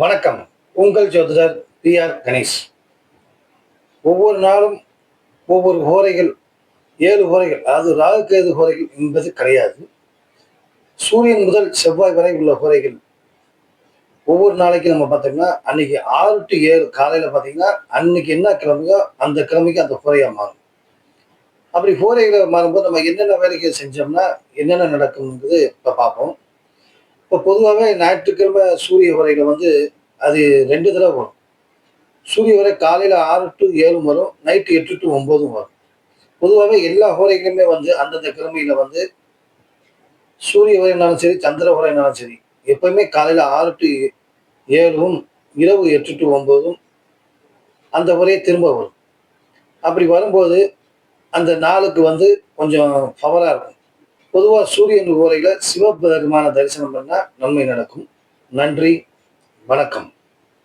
வணக்கம். உங்கள் ஜோதிடர் பி.ஆர். கணேஷ். ஒவ்வொரு நாளும் ஒவ்வொரு ஹோரைகள், 7 ஹோரைகள், அதாவது ராகு கேது ஹோரைகள் என்பது கிடையாது. சூரியன் முதல் செவ்வாய் வரை உள்ள ஹோரைகள் ஒவ்வொரு நாளைக்கு நம்ம பார்த்தோம்னா, அன்னைக்கு 6 to 7 காலையில பார்த்தீங்கன்னா, அன்னைக்கு என்ன கிழமையோ அந்த கிழமைக்கு அந்த ஹோரையா மாறும். அப்படி ஹோரைகளை மாறும்போது நம்ம என்னென்ன வேலைகள் செஞ்சோம்னா என்னென்ன நடக்கும்ங்கிறது இப்ப பார்ப்போம். இப்போ பொதுவாகவே ஞாயிற்றுக்கிழமை சூரிய ஹோரைகள் அது 2 தடவை வரும். சூரிய உரை காலையில 6 to 7 வரும், நைட்டு 8 to 9 வரும். பொதுவாகவே எல்லா ஹோரைகளுமே அந்தந்த கிழமையில சூரிய உரைனாலும் சரி, சந்திர உரைனாலும் சரி, எப்பவுமே காலையில 6 to 7ம், இரவு 8 to 9ம் அந்த உரையை திரும்ப வரும். அப்படி வரும்போது அந்த நாளுக்கு கொஞ்சம் பவரா இருக்கும். பொதுவாக சூரியன் உரையில சிவபெருமான தரிசனம் பண்ணா நன்மை நடக்கும். நன்றி, வணக்கம்.